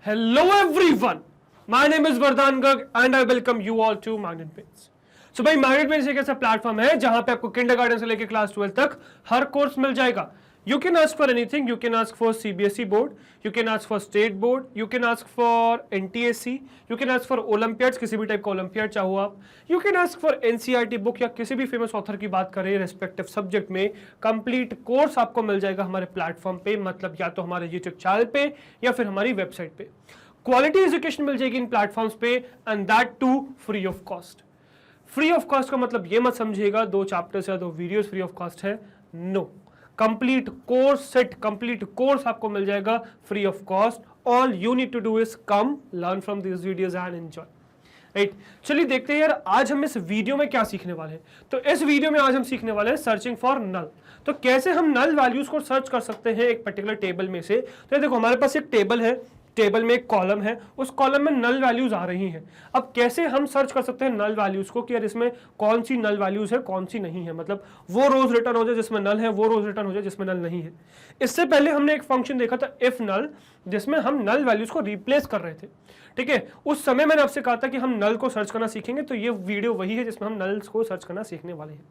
Hello everyone, my name is Vardhan Garg and I welcome you all to Magnet Pains. So भाई Magnet Pains एक ऐसा platform है जहां पे आपको किंडरगार्टन से लेकर क्लास 12 तक हर कोर्स मिल जाएगा. You can ask for anything. You can ask for CBSE board, you can ask for state board, you can ask for NTSC, you can ask for Olympiads, किसी भी टाइप का olympiad चाहो आप. You can ask for NCERT book या किसी भी famous author की बात करें रेस्पेक्टिव सब्जेक्ट में कंप्लीट कोर्स आपको मिल जाएगा हमारे प्लेटफॉर्म पे, मतलब या तो हमारे यूट्यूब चैनल पे या फिर हमारी वेबसाइट पे. क्वालिटी एजुकेशन मिल जाएगी इन प्लेटफॉर्म्स पे and that too free of cost. Free of cost का मतलब ये मत समझिएगा 2 चैप्टर्स या 2 वीडियोस फ्री ऑफ कॉस्ट है. No, complete course set, complete course आपको मिल जाएगा free of cost. All you need to do is come learn from this videos and enjoy. Right, चलिए देखते हैं यार आज हम इस वीडियो में क्या सीखने वाले हैं. तो इस वीडियो में आज हम सीखने वाले हैं सर्चिंग फॉर नल. तो कैसे हम नल वैल्यूज को सर्च कर सकते हैं एक पर्टिकुलर टेबल में से. तो देखो हमारे पास एक टेबल है, टेबल में एक कॉलम है, उस कॉलम में नल वैल्यूज आ रही हैं. अब कैसे हम सर्च कर सकते हैं नल वैल्यूज को कि यार इसमें कौन सी नल वैल्यूज है कौन सी नहीं है, मतलब वो रोज रिटर्न हो जाए जिसमें नल है, वो रोज रिटर्न हो जाए जिसमें नल नहीं है. इससे पहले हमने एक फंक्शन देखा था इफ नल, जिसमें हम नल वैल्यूज को रिप्लेस कर रहे थे. ठीक है, उस समय मैंने आपसे कहा था कि हम नल को सर्च करना सीखेंगे, तो ये वीडियो वही है जिसमें हम नल्स को सर्च करना सीखने वाले हैं.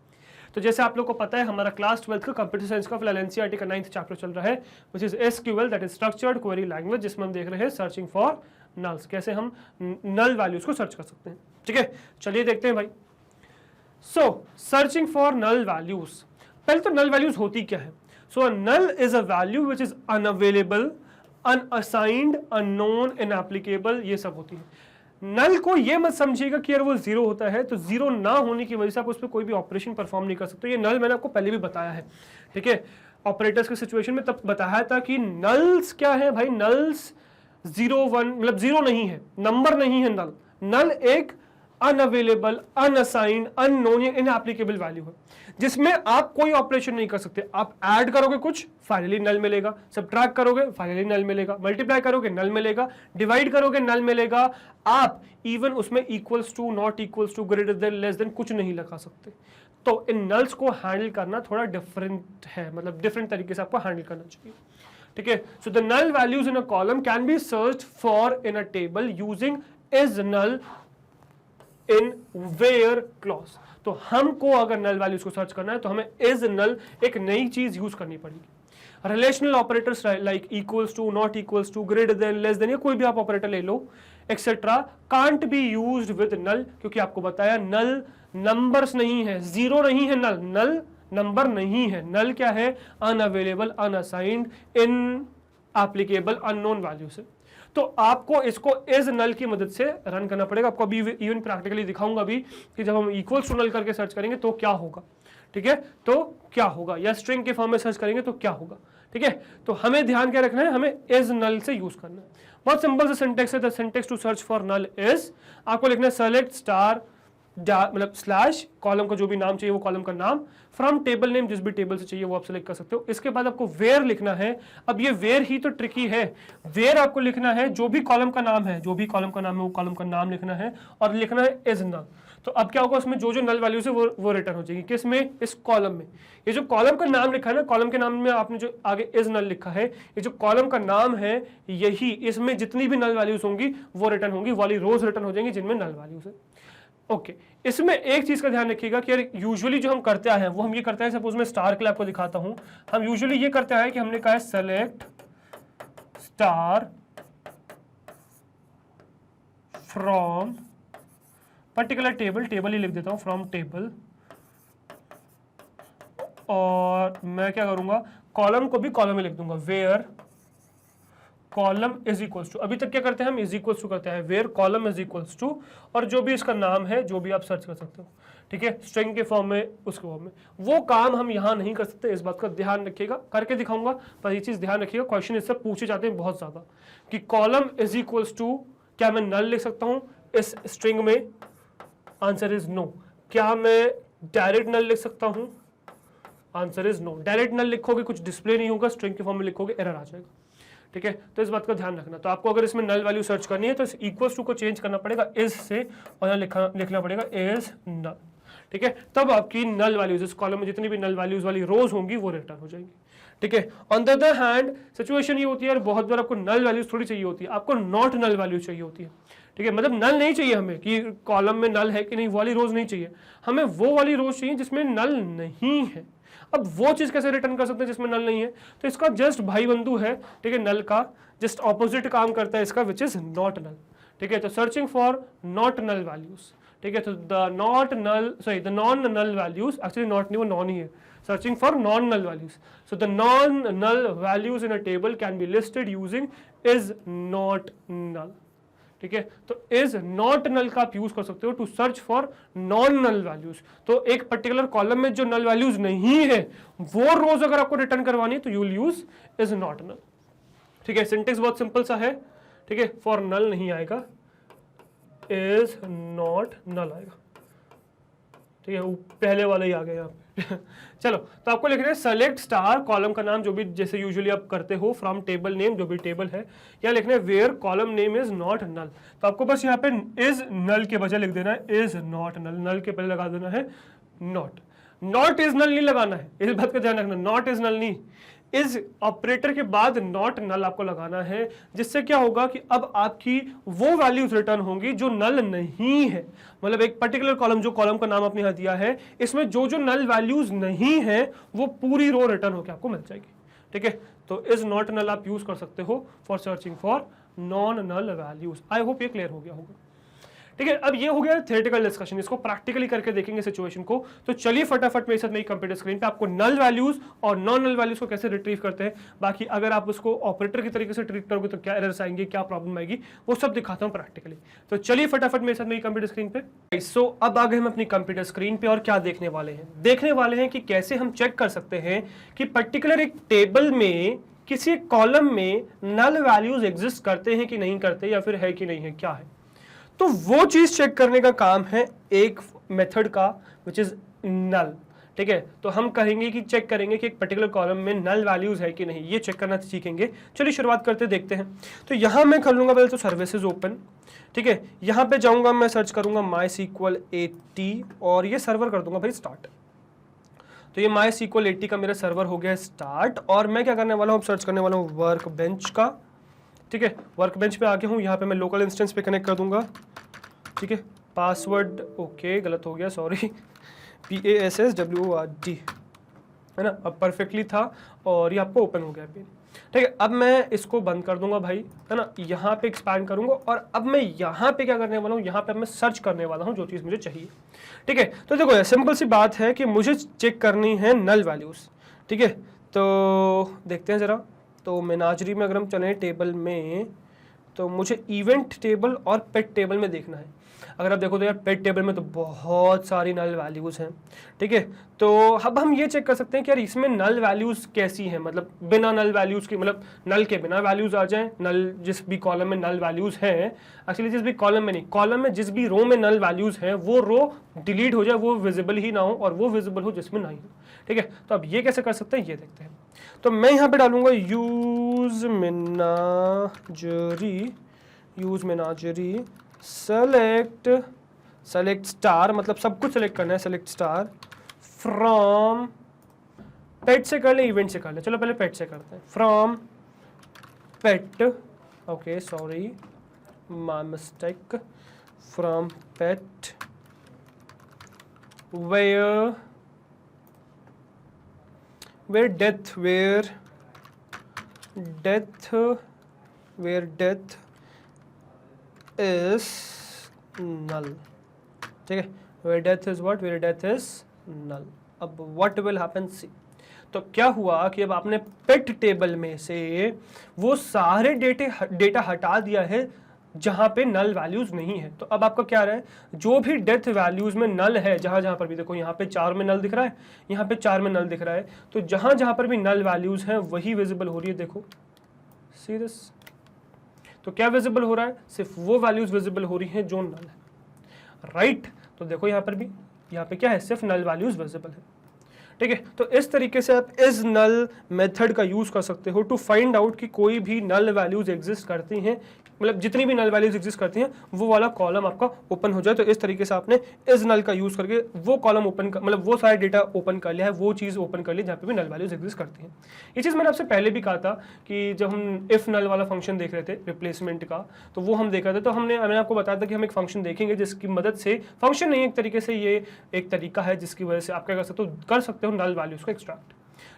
तो जैसे आप लोग को पता है हमारा क्लास 12 का कंप्यूटर साइंस का फिलहाल एनसीईआरटी का 9th चैप्टर चल रहा है which is SQL, that is structured query language, जिसमें हम देख रहे हैं सर्चिंग फॉर नल्स, कैसे हम नल वैल्यूज को सर्च कर सकते हैं. ठीक है, चलिए देखते हैं भाई. So searching for null values, पहले तो नल वैल्यूज होती क्या है. So null is a value which is unavailable, unassigned, unknown, inapplicable, ये सब होती है. नल को ये मत समझिएगा कि यार वो जीरो होता है तो जीरो ना होने की वजह से आप उस पर कोई भी ऑपरेशन परफॉर्म नहीं कर सकते. ये नल मैंने आपको पहले भी बताया है. ठीक है, ऑपरेटर्स के सिचुएशन में तब बताया था कि नल्स क्या है भाई. नल्स 0 1 मतलब जीरो नहीं है, नंबर नहीं है. नल नल एक अनअवेलेबल, अनअसाइंड, अननोन या इनएप्लीकेबल वैल्यू है जिसमें आप कोई ऑपरेशन नहीं कर सकते. आप ऐड करोगे कुछ, फाइनली नल मिलेगा. सब्ट्रैक्ट करोगे, फाइनली नल मिलेगा. मल्टीप्लाई करोगे, नल मिलेगा. डिवाइड करोगे, नल मिलेगा. आप इवन उसमें equals to, not equals to, greater than, less than कुछ नहीं लगा सकते. तो इन नल्स को हैंडल करना थोड़ा डिफरेंट है, मतलब डिफरेंट तरीके से आपको हैंडल करना चाहिए. ठीक है, so the null values in a column can be searched for in a table using is null in where clause. तो हमको अगर नल वैल्यूज को सर्च करना है तो हमें इज नल एक नई चीज यूज करनी पड़ेगी. Relational operators like equals to, not equals to, greater than, less than, या कोई भी आप ऑपरेटर ले लो etcetera, can't be used with null, क्योंकि आपको बताया नल नंबर्स नहीं है, जीरो नहीं है. नल नल नंबर नहीं है. नल क्या है? अनअवेलेबल, अनअसाइंड, इन एप्लीकेबल, अननोन वैल्यू से. तो आपको इसको इज नल की मदद से रन करना पड़ेगा. आपको अभी इवन प्रैक्टिकली दिखाऊंगा भी कि जब हम इक्वल्स टू नल करके सर्च करेंगे तो क्या होगा. ठीक है, तो क्या होगा, या स्ट्रिंग के फॉर्म में सर्च करेंगे तो क्या होगा. ठीक है, तो हमें ध्यान क्या रखना है, हमें इज नल से यूज करना है. बहुत सिंपल सा सिंटेक्स है. The syntax to search for null is, आपको लिखना है सेलेक्ट स्टार मतलब स्लैश कॉलम का जो भी नाम चाहिए वो कॉलम का नाम, फ्रॉम टेबल नेम, जिस भी टेबल से चाहिए वो आप सेलेक्ट कर सकते हो. इसके बाद आपको वेयर लिखना है. अब ये वेयर ही तो ट्रिकी है. वेयर आपको लिखना है जो भी कॉलम का नाम है, जो भी कॉलम का नाम है वो कॉलम का नाम लिखना है और लिखना है इज नल. तो अब क्या होगा, उसमें जो जो नल वैल्यूज है वो रिटर्न हो जाएगी. किस में? इस कॉलम में. ये जो कॉलम का नाम लिखा है ना, कॉलम के नाम में आपने जो आगे इज नल लिखा है, ये जो कॉलम का नाम है यही, इसमें जितनी भी नल वैल्यूज होंगी वो रिटर्न होंगी, वाली रोज रिटर्न हो जाएंगी जिनमें नल वैल्यूज है. ओके, इसमें एक चीज का ध्यान रखिएगा कि यार यूजुअली जो हम करते हैं वो हम ये करते हैं, सपोज मैं स्टार के लिए आपको दिखाता हूं, हम यूजुअली ये करते हैं कि हमने कहा है select star from particular table, table ही लिख देता हूं, फ्रॉम टेबल, और मैं क्या करूंगा, कॉलम को भी कॉलम में लिख दूंगा, where column is equals to. अभी तक क्या करते हैं हम, इज इक्वल्स टू करते हैं, where column is equals to, और जो भी इसका नाम है जो भी आप सर्च कर सकते हो. ठीक है, स्ट्रिंग के फॉर्म में, उसके फॉर्म में. वो काम हम यहां नहीं कर सकते, इस बात का ध्यान रखिएगा. करके दिखाऊंगा, पर ये चीज ध्यान रखिएगा, क्वेश्चन इससे पूछे जाते हैं बहुत ज्यादा कि कॉलम इज इक्वल्स टू, क्या मैं नल लिख सकता हूं इस स्ट्रिंग में? Answer is no. क्या मैं डायरेक्ट नल लिख सकता हूं? Answer is no. Direct null लिखोगे कुछ डिस्प्ले नहीं होगा, स्ट्रिंग के फॉर्म में लिखोगे एरर आ जाएगा. ठीक है, तो इस बात का ध्यान रखना. तो आपको अगर इसमें नल वैल्यू सर्च करनी है तो इस इक्वल्स टू को चेंज करना पड़ेगा इज से, और यहाँ लिखना पड़ेगा इज नल. ठीक है, तब आपकी नल वैल्यूज इस कॉलम में जितनी भी नल वैल्यूज वाली रोज होंगी वो रिटर्न हो जाएंगी. ठीक है। On the other hand situation ये होती है यार बहुत बार आपको नल वैल्यूज थोड़ी चाहिए होती है, आपको नॉट नल वैल्यू चाहिए होती है। ठीक है, मतलब नल नहीं चाहिए हमें कि कॉलम में नल है कि नहीं, वो वाली रोज नहीं चाहिए, हमें वो वाली रोज चाहिए जिसमें नल नहीं है। अब वो चीज कैसे रिटर्न कर सकते हैं जिसमें नल नहीं है, तो इसका जस्ट भाई बंधु है, ठीक है, नल का जस्ट ऑपोजिट काम करता है इसका, विच इज नॉट नल। ठीक है, तो searching for not null values. ठीक है, तो the non null values, actually not नहीं, वो नॉन ही है, searching for non-null values. So the non-null values in a table can be listed using is not null. ठीक है, तो is not null का आप यूज कर सकते हो to search for non null values. तो एक पर्टिकुलर कॉलम में जो नल वैल्यूज नहीं है वो रोज अगर आपको रिटर्न करवानी है तो you will use is not null. ठीक है, सिंटेक्स बहुत सिंपल सा है। ठीक है, फॉर नल नहीं आएगा, इज नॉट नल आएगा। ठीक है, वो पहले वाला ही आ गया यहाँ पे। चलो, तो आपको लिखना है सेलेक्ट स्टार, कॉलम का नाम जो भी जैसे यूजुअली आप करते हो, फ्रॉम टेबल नेम जो भी टेबल है, या लिखना है where column name is not null. तो आपको बस यहाँ पे इज नल के बजाय लिख देना है इज नॉट नल, नल के पहले लगा देना है नॉट। नॉट इज नल नहीं लगाना है, इस बात का ध्यान रखना, नॉट इज नल नहीं, इज ऑपरेटर के बाद नॉट नल आपको लगाना है, जिससे क्या होगा कि अब आपकी वो वैल्यूज रिटर्न होंगी जो नल नहीं है। मतलब एक पर्टिकुलर कॉलम, जो कॉलम का नाम आपने यहाँ दिया है, इसमें जो जो नल वैल्यूज नहीं है वो पूरी रो रिटर्न होकर आपको मिल जाएगी। ठीक है, तो इज नॉट नल आप यूज कर सकते हो for searching for non null values. I hope ये क्लियर हो गया होगा। ठीक है, अब ये हो गया थ्योरेटिकल डिस्कशन, इसको प्रैक्टिकली करके देखेंगे सिचुएशन को। तो चलिए फटाफट मेरे साथ मेरी कंप्यूटर स्क्रीन पे आपको नल वैल्यूज और नॉन नल वैल्यूज को कैसे रिट्रीव करते हैं, बाकी अगर आप उसको ऑपरेटर की तरीके से ट्रीट करोगे तो क्या एरर्स आएंगे, क्या प्रॉब्लम आएगी, वो सब दिखाता हूं प्रैक्टिकली। तो चलिए फटाफट मेरे साथ मेरी कंप्यूटर स्क्रीन पे। सो अब आ गए हम अपनी कंप्यूटर स्क्रीन पे और क्या देखने वाले हैं, देखने वाले हैं कि कैसे हम चेक कर सकते हैं कि पर्टिकुलर एक टेबल में किसी कॉलम में नल वैल्यूज एग्जिस्ट करते हैं कि नहीं करते, या फिर है कि नहीं है, क्या है। तो वो चीज चेक करने का काम है एक मेथड का, विच इज नल। ठीक है, तो हम कहेंगे कि चेक करेंगे कि एक पर्टिकुलर कॉलम में नल वैल्यूज है कि नहीं, ये चेक करना सीखेंगे। चलिए शुरुआत करते देखते हैं। तो यहां मैं कर लूंगा पहले तो सर्विसेज ओपन। ठीक है, यहां पे जाऊंगा, मैं सर्च करूंगा MySQL 80 और ये सर्वर कर दूंगा भाई स्टार्ट। तो ये MySQL 80 का मेरा सर्वर हो गया स्टार्ट, और मैं क्या करने वाला हूँ, सर्च करने वाला हूँ वर्क बेंच का। ठीक है, वर्क बेंच पे आ गया हूँ, यहाँ पे मैं लोकल इंस्टेंस पे कनेक्ट कर दूंगा। ठीक है, पासवर्ड ओके गलत हो गया, सॉरी, PASSWORD है ना, अब परफेक्टली था और ये आपको ओपन हो गया पेज। ठीक है, अब मैं इसको बंद कर दूंगा भाई, है ना, यहाँ पे एक्सपैंड करूंगा और अब मैं यहाँ पे क्या करने वाला हूँ, यहाँ पे मैं सर्च करने वाला हूँ जो चीज़ मुझे चाहिए। ठीक है, तो देखो यार सिंपल सी बात है कि मुझे चेक करनी है नल वैल्यूज़। ठीक है, तो देखते हैं ज़रा। तो मेनाजरी में अगर हम चलें टेबल में, तो मुझे इवेंट टेबल और पेट टेबल में देखना है। अगर आप देखो तो यार पेट टेबल में तो बहुत सारी नल वैल्यूज़ हैं। ठीक है, तो अब हम ये चेक कर सकते हैं कि यार इसमें नल वैल्यूज़ कैसी हैं, मतलब बिना नल वैल्यूज़ की, मतलब नल के बिना वैल्यूज़ आ जाएं। नल जिस भी कॉलम में नल वैल्यूज़ हैं, एक्चुअली जिस भी कॉलम में नहीं, कॉलम में जिस भी रो में नल वैल्यूज़ हैं वो रो डिलीट हो जाए, वो विजिबल ही ना हो, और वो विजिबल हो जिसमें नहीं हो। ठीक है, तो अब ये कैसे कर सकते हैं ये देखते हैं। तो मैं यहाँ पे डालूंगा यूज मेनाजरी सेलेक्ट स्टार, मतलब सब कुछ सेलेक्ट करना है, सेलेक्ट स्टार फ्रॉम पेट से कर ले, इवेंट से कर ले, चलो पहले पेट से करते हैं। From pet, okay sorry my mistake, from pet where death is null। ठीक है, where death is what, where death is null। अब what will happen, see, तो क्या हुआ कि अब आपने पेट टेबल में से वो सारे डेटा हटा दिया है जहां पे नल वैल्यूज नहीं है। तो अब आपका क्या रहा है, जो भी डेथ वैल्यूज में नल है, जहां जहां पर भी देखो, यहाँ पे 4 में नल दिख रहा है, यहाँ पे 4 में नल दिख रहा है, तो जहां जहां पर भी नल वैल्यूज हैं वही विजिबल हो रही है। देखो सी दिस, तो क्या विजिबल हो रहा है, सिर्फ वो वैल्यूज विजिबल हो रही हैं जो नल है, राइट। तो देखो यहाँ पर भी, यहाँ पे क्या है, सिर्फ नल वैल्यूज विजिबल है। ठीक है, तो इस तरीके से आप इस नल मेथड का यूज कर सकते हो टू फाइंड आउट कि कोई भी नल वैल्यूज एग्जिस्ट करती हैं मतलब जितनी भी नल वैल्यूज एग्जिस्ट करती हैं वो वाला कॉलम आपका ओपन हो जाए। तो इस तरीके से आपने इस नल का यूज करके वो कॉलम ओपन कर, मतलब वो सारा डेटा ओपन कर लिया है, वो चीज़ ओपन कर ली जहाँ पे भी नल वैल्यूज एग्जिस्ट करती हैं। ये चीज़ मैंने आपसे पहले भी कहा था कि जब हम इफ नल वाला फंक्शन देख रहे थे रिप्लेसमेंट का, तो वो हम देख रहे थे, तो मैंने आपको बताया था कि हम एक फंक्शन देखेंगे जिसकी मदद से, फंक्शन नहीं एक तरीके से ये एक तरीका है जिसकी वजह से आप क्या कर सकते हो नल वैल्यूज को एक्सट्रैक्ट।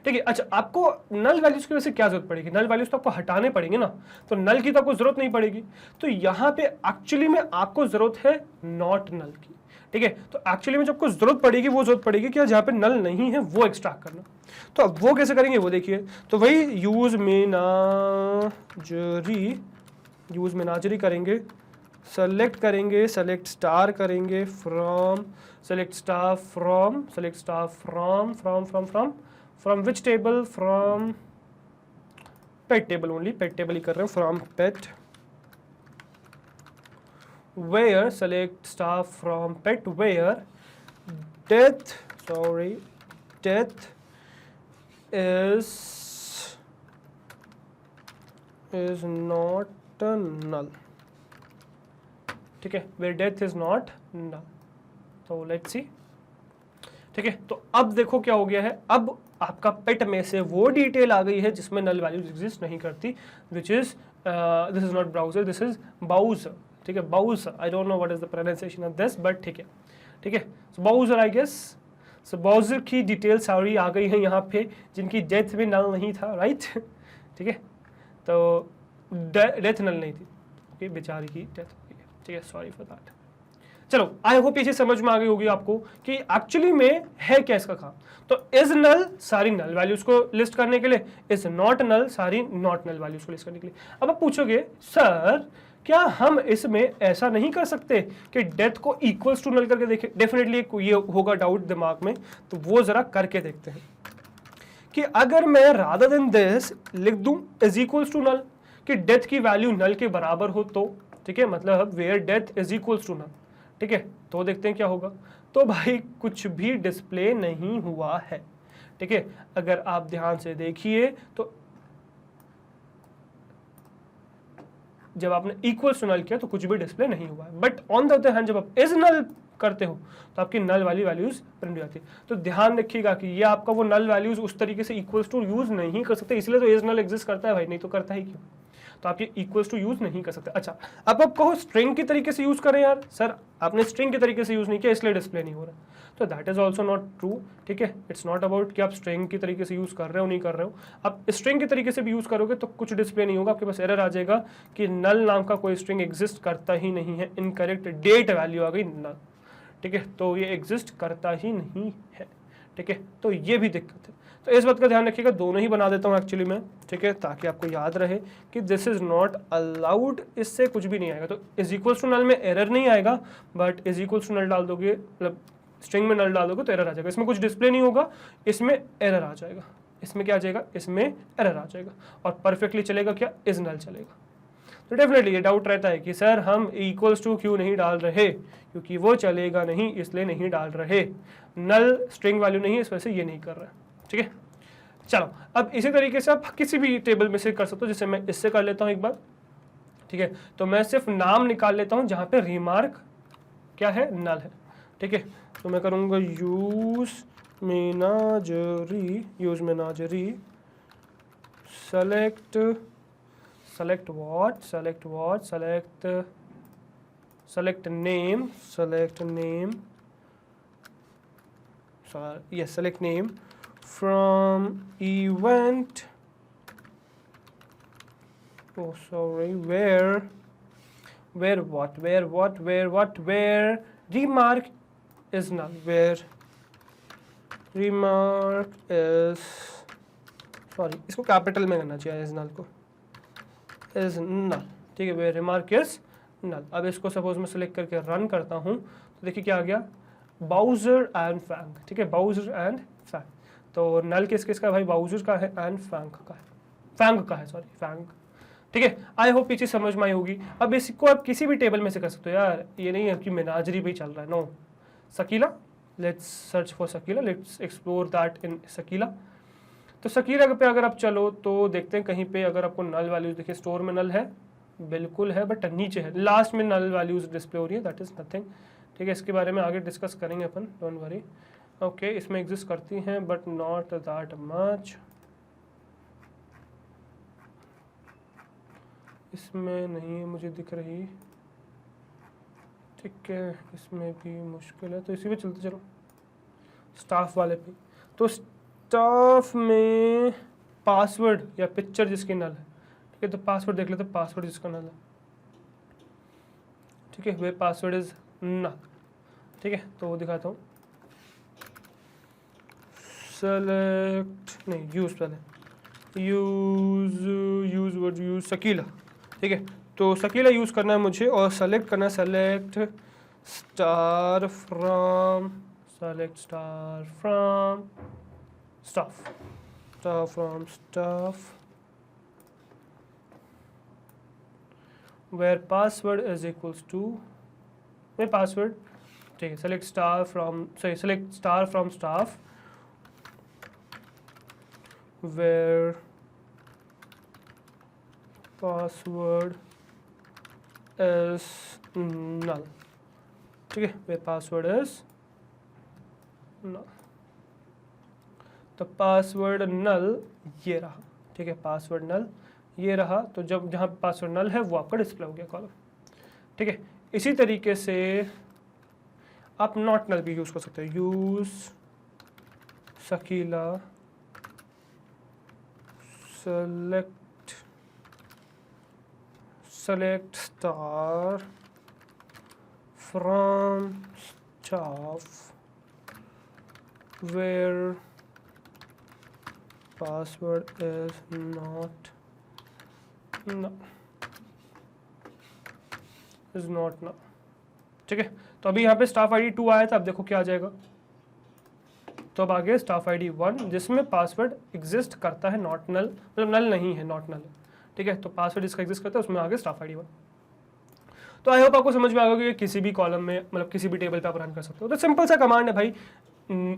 ठीक है, अच्छा आपको नल वैल्यूज की वजह से क्या जरूरत पड़ेगी, नल वैल्यूज तो आपको हटाने पड़ेंगे ना, तो नल की तो आपको जरूरत नहीं पड़ेगी। तो यहाँ पे एक्चुअली में आपको जरूरत है नॉट नल की। ठीक है, तो एक्चुअली में जब आपको जरूरत पड़ेगी वो जरूरत पड़ेगी क्या, जहाँ पे नल नहीं है वो एक्सट्रैक्ट करना। तो अब वो कैसे करेंगे वो देखिए, तो वही यूज मेनाजरी करेंगे, सेलेक्ट करेंगे, सेलेक्ट स्टार करेंगे from, select star from, select star from which table, from pet table, only pet table ही कर रहे हैं, from pet, where select star from pet where death is not null। ठीक है, where death is not null। तो let's see. ठीक है, तो अब देखो क्या हो गया है, अब आपका पेट में से वो डिटेल आ गई है जिसमें नल वैल्यूज एग्जिस्ट नहीं करती, which is this is not browser, this is bowser. ठीक है, bowser, I don't know what is the pronunciation of this, but ठीक है। ठीक है, so bowser I guess, so bowser की डिटेल सारी आ गई है यहाँ पे, जिनकी डेथ में नल नहीं था, राइट। ठीक है, तो डेथ नल नहीं थी, ओके, बेचारी की डेथ हो गई है। ठीक है, सॉरी फॉर दैट। चलो, आई होप ये चीज समझ में आ गई होगी आपको कि एक्चुअली में है क्या इसका काम। तो इज नल सारी नल वैल्यूज को लिस्ट करने के लिए, इज नॉट नल सारी नॉट नल वैल्यूज को लिस्ट करने के लिए। अब आप पूछोगे सर क्या हम इसमें ऐसा नहीं कर सकते कि डेथ को इक्वल्स टू नल करके देखें। डेफिनेटली ये होगा डाउट दिमाग में, तो वो जरा करके देखते हैं कि अगर मैं रादर देन दिस लिख दूं इज इक्वल्स टू नल, कि डेथ की वैल्यू नल के बराबर हो तो, ठीक है, मतलब where death is equals to null. ठीक है, तो देखते हैं क्या होगा। तो भाई कुछ भी डिस्प्ले नहीं हुआ है। ठीक है, अगर आप ध्यान से देखिए तो जब आपने इक्वल्स टू नल किया तो कुछ भी डिस्प्ले नहीं हुआ है, but on the other hand जब आप इज नल करते हो तो आपकी नल वाली वैल्यूज प्रिंट हो जाती है। तो ध्यान रखिएगा कि ये आपका वो नल वैल्यूज उस तरीके से इक्वल्स टू यूज नहीं कर सकते, इसलिए तो इज नल एग्जिस्ट करता है भाई, नहीं तो करता ही क्यों। तो आप ये इक्वल्स टू यूज नहीं कर सकते। अच्छा, अब आप कहो स्ट्रिंग की तरीके से यूज करें, यार सर आपने स्ट्रिंग के तरीके से यूज नहीं किया इसलिए डिस्प्ले नहीं हो रहा, तो that is also not true. ठीक है, इट्स नॉट अबाउट कि आप स्ट्रिंग की तरीके से यूज कर रहे हो नहीं कर रहे हो, आप स्ट्रिंग के तरीके से भी यूज करोगे तो कुछ डिस्प्ले नहीं होगा, आपके पास एरर आ जाएगा कि नल नाम का कोई स्ट्रिंग एग्जिस्ट करता ही नहीं है, इनकरेक्ट डेट वैल्यू आ गई नल। ठीक है, तो ये एग्जिस्ट करता ही नहीं है। ठीक है, तो ये भी दिक्कत है, तो इस बात का ध्यान रखिएगा। दोनों ही बना देता हूँ एक्चुअली मैं, ठीक है, ताकि आपको याद रहे कि दिस इज नॉट अलाउड, इससे कुछ भी नहीं आएगा। तो इज इक्वल्स टू नल में एरर नहीं आएगा, but is equals to null डाल दोगे, मतलब स्ट्रिंग में नल डाल दोगे तो एरर आ जाएगा। इसमें कुछ डिस्प्ले नहीं होगा, इसमें एरर आ जाएगा। इसमें क्या आ जाएगा, इसमें एरर आ जाएगा, और परफेक्टली चलेगा क्या, इज नल चलेगा। तो डेफिनेटली ये डाउट रहता है कि सर हम इक्वल्स टू क्यों नहीं डाल रहे, क्योंकि वो चलेगा नहीं इसलिए नहीं डाल रहे, नल स्ट्रिंग वैल्यू नहीं है इस वजह से ये नहीं कर रहा है। ठीक है, चलो अब इसी तरीके से आप किसी भी टेबल में से कर सकते हो, जैसे मैं इससे कर लेता हूं एक बार। ठीक है, तो मैं सिर्फ नाम निकाल लेता हूं जहां पे रिमार्क क्या है, नल है। ठीक है, तो मैं करूंगा use menagerie select name from event, where remark is null, where remark is, sorry इसको कैपिटल में करना चाहिए, इज नल को, इज नल। ठीक है, where remark is null। अब इसको सपोज मैं सिलेक्ट करके रन करता हूँ तो देखिए क्या आ गया, बाउजर एंड फैंग। ठीक है, बाउजर एंड फैंग, तो नल किस का है भाई, बाउजर का है एंड फैंग का है, फैंग। ठीक है, आई होप ये चीज समझ में आई होगी। अब इसको आप किसी भी टेबल में से कर सकते हो यार, ये नहीं है कि मेनाजरी भी चल रहा है, no. Sakila, let's search for Sakila, let's explore that in Sakila. तो सकीला पे अगर आप चलो तो देखते हैं कहीं पे अगर आपको नल वैल्यूज देखिए, स्टोर में नल है, बिल्कुल है बट नीचे है, लास्ट में नल वैल्यूज डिस्प्ले हो रही है, दैट इज नथिंग। ठीक है, इसके बारे में आगे डिस्कस करेंगे अपन, डोंट वरी। ओके, इसमें एग्जिस्ट करती हैं बट नॉट दैट मच। इसमें नहीं मुझे दिख रही। ठीक है, इसमें भी मुश्किल है, तो इसी पे चलते चलो स्टाफ वाले पे। तो स्टाफ में पासवर्ड या पिक्चर जिसकी नल है, ठीक है, तो पासवर्ड देख लेते, पासवर्ड जिसका नल है, ठीक है, वे पासवर्ड इज नल। ठीक है, तो वो दिखाता हूँ, सेलेक्ट नहीं यूज, पहले यूज वर्ड यूज शकीला। ठीक है, तो शकीला यूज करना है मुझे और सेलेक्ट करना है, select star from, select star from staff, star from staff where password is equals to my password। ठीक है, select star from, sorry, select star from staff where password is null। ठीक है, where password is null, तो password नल ये रहा। ठीक है, password नल ये रहा, तो जब जहाँ पासवर्ड नल है वो आपका डिस्प्ले हो गया कॉलम। ठीक है, इसी तरीके से आप नॉट नल भी यूज कर सकते हो, use Shakila select star from staff where password is not is not ना। ठीक है, तो अभी यहाँ पे स्टाफ आईडी 2 आया था, अब देखो क्या आ जाएगा, तो अब आगे स्टाफ आईडी 1 जिसमें पासवर्ड एग्जिस्ट करता है, नॉट नल, मतलब नल नहीं है, नॉट नल है। ठीक है, तो पासवर्ड जिसका एग्जिस्ट करता है उसमें आगे स्टाफ आईडी 1। तो आई होप आपको समझ में आ गया कि किसी भी कॉलम में, मतलब किसी भी टेबल पे आप रन कर सकते हो। तो सिंपल सा कमांड है भाई,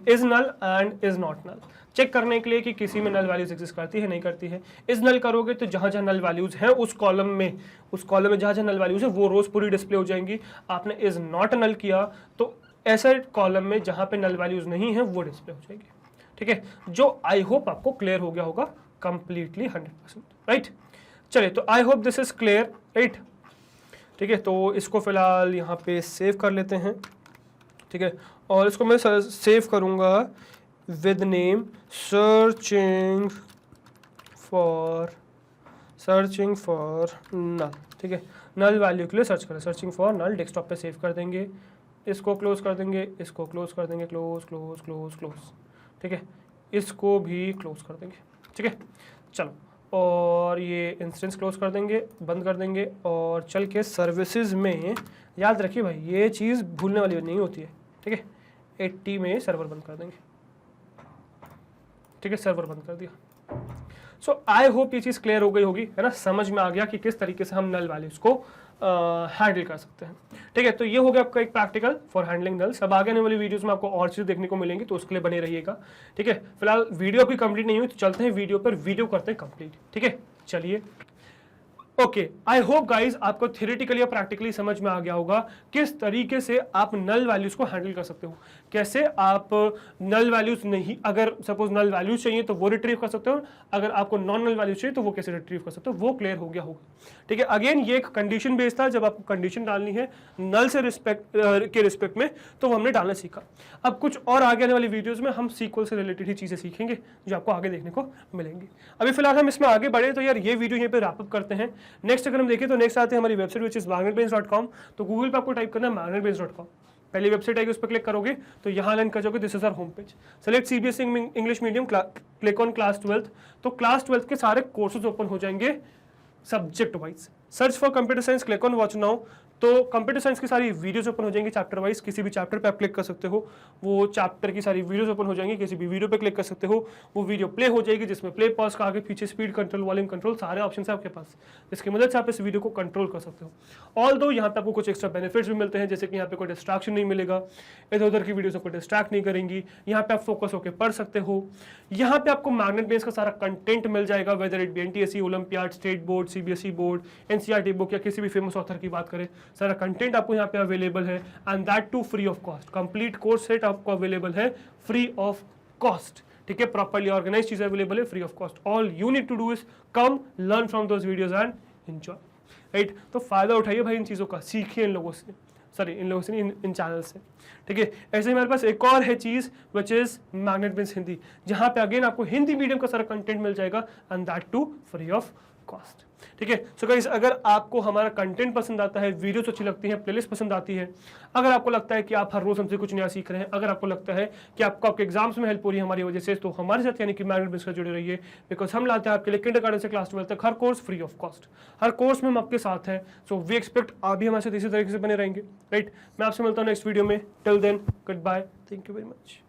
is null and is not null, check करने के लिए कि किसी में नल वैल्यूज एग्जिस्ट करती है नहीं करती है। इज नल करोगे तो जहां जहां नल वैल्यूज हैं उस कॉलम में जहां जहां नल वैल्यूज है वो रोज पूरी डिस्प्ले हो जाएंगी। आपने इज नॉट नल किया तो ऐसे कॉलम में जहां पे नल वैल्यूज नहीं है वो डिस्प्ले हो जाएगी। ठीक है, जो आई होप आपको क्लियर हो गया होगा कंप्लीटली 100%, राइट। चलिए, तो I hope this is clear, right. ठीक है, तो इसको फिलहाल यहाँ पे सेव कर लेते हैं। ठीक है, और इसको मैं सेव करूँगा विद नेम सर्चिंग फॉर नल। ठीक है, नल वैल्यू के लिए सर्च करें, सर्चिंग फॉर नल, डेस्कटॉप पे सेव कर देंगे, इसको क्लोज कर देंगे, इसको क्लोज कर देंगे, क्लोज क्लोज क्लोज क्लोज। ठीक है, इसको भी क्लोज कर देंगे। ठीक है, चलो, और ये इंस्टेंस क्लोज कर देंगे, बंद कर देंगे, और चल के सर्विसेज में, याद रखिए भाई ये चीज़ भूलने वाली नहीं होती है। ठीक है, 80 में सर्वर बंद कर देंगे। ठीक है, सर्वर बंद कर दिया। सो आई होप ये चीज़ क्लियर हो गई होगी, है ना, समझ में आ गया कि किस तरीके से हम नल वैल्यूज को हैंडल कर सकते हैं। ठीक है, तो ये हो गया आपका एक प्रैक्टिकल फॉर हैंडलिंग नल। सब आगे आने वाली वीडियोस में आपको और चीज़ देखने को मिलेंगी, तो उसके लिए बने रहिएगा। ठीक है, फिलहाल वीडियो अभी कंप्लीट नहीं हुई, तो चलते हैं वीडियो पर, वीडियो करते हैं कंप्लीट। ठीक है, चलिए। ओके, आई होप गाइज आपको थ्योरेटिकली या प्रैक्टिकली समझ में आ गया होगा किस तरीके से आप नल वैल्यूज को हैंडल कर सकते हो, कैसे आप नल वैल्यूज नहीं, अगर सपोज नल वैल्यूज चाहिए तो वो रिट्रीव कर सकते हो, अगर आपको नॉन नल वैल्यूज चाहिए तो वो कैसे रिट्रीव कर सकते हो, वो क्लियर हो गया होगा। ठीक है, अगेन ये एक कंडीशन बेस्ड था, जब आपको कंडीशन डालनी है नल से रिस्पेक्ट में, तो वो हमने डालना सीखा। अब कुछ और आगे आने वाली वीडियोज में हम सीक्वल से रिलेटेड ही चीजें सीखेंगे जो आपको आगे देखने को मिलेंगी। अभी फिलहाल हम इसमें आगे बढ़े, तो यार ये वीडियो यहीं पे रैप अप करते हैं। नेक्स्ट अगर हम देखें तो नेक्स्ट आते हैं हमारी वेबसाइट विच इज magnetbrains.com। तो गूगल पे आपको टाइप करना है magnetbrains.com, पहली वेबसाइट आएगी, उस पर क्लिक करोगे तो यहाँ लैंड कर जाओगे, this is our home page. Select CBSE English medium, click on class 12th, तो क्लास 12th के सारे कोर्सेज ओपन हो जाएंगे subject wise. Search for computer science, click on watch now, तो कंप्यूटर साइंस की सारी वीडियोस ओपन हो जाएंगी चैप्टर वाइज। किसी भी चैप्टर पे आप क्लिक कर सकते हो, वो चैप्टर की सारी वीडियोस ओपन हो जाएंगी। किसी भी वीडियो पे क्लिक कर सकते हो, वो वीडियो प्ले हो जाएगी, जिसमें प्ले पॉज का आगे पीछे स्पीड कंट्रोल, वॉल्यूम कंट्रोल, सारे ऑप्शन है आपके पास, जिसकी मदद से आप इस वीडियो को कंट्रोल कर सकते हो। ऑल दो यहाँ पे आपको कुछ एक्स्ट्रा बेनिफिट्स भी मिलते हैं, जैसे कि यहाँ पे कोई डिस्ट्रैक्शन नहीं मिलेगा, इधर उधर की वीडियो आपको डिस्ट्रैक्ट नहीं करेंगी, यहाँ पे आप फोकस होकर पढ़ सकते हो। यहाँ पे आपको मैग्नेट बेस का सारा कंटेंट मिल जाएगा, whether it be NTSC, olympiad, state board, CBSE board, NCERT book या किसी भी फेमस ऑथर की बात करें, सारा कंटेंट आपको यहाँ पे अवेलेबल है and that too free of cost. Complete course set आपको अवेलेबल है फ्री ऑफ कॉस्ट, ठीक है, प्रॉपर्ली ऑर्गेनाइज चीजें अवेलेबल है free of cost. All you need to do is come learn from those videos and enjoy, right. तो फायदा उठाइए भाई इन चीज़ों का, सीखिए इन लोगों से, सॉरी इन लोगों से नहीं, इन चैनल से, ठीक है। ऐसे ही हमारे पास एक और है चीज़ which is magnet bins Hindi, जहाँ पे अगेन आपको हिंदी मीडियम का सारा कंटेंट मिल जाएगा and that too free of cost, ठीक है। सो गाइस, अगर आपको हमारा कंटेंट पसंद आता है, वीडियोस अच्छी लगती हैं, प्लेलिस्ट पसंद आती है, अगर आपको लगता है कि आप हर रोज हमसे कुछ नया सीख रहे हैं, अगर आपको लगता है कि आपको आपके एग्जाम्स में हेल्प हो रही है हमारी वजह से, तो हमारे साथ यानी कि मैग्नेट बिन्स से जुड़े रहिए, बिकॉज हम लाते हैं आपके लिए किंडरगार्टन से क्लास 12 तक हर कोर्स फ्री ऑफ कॉस्ट। हर कोर्स में हम आपके साथ हैं, सो वी एक्सपेक्ट आप भी हमारे साथ इसी तरीके से बने रहेंगे, राइट। मैं आपसे मिलता हूँ नेक्स्ट वीडियो में, till then goodbye, thank you very much.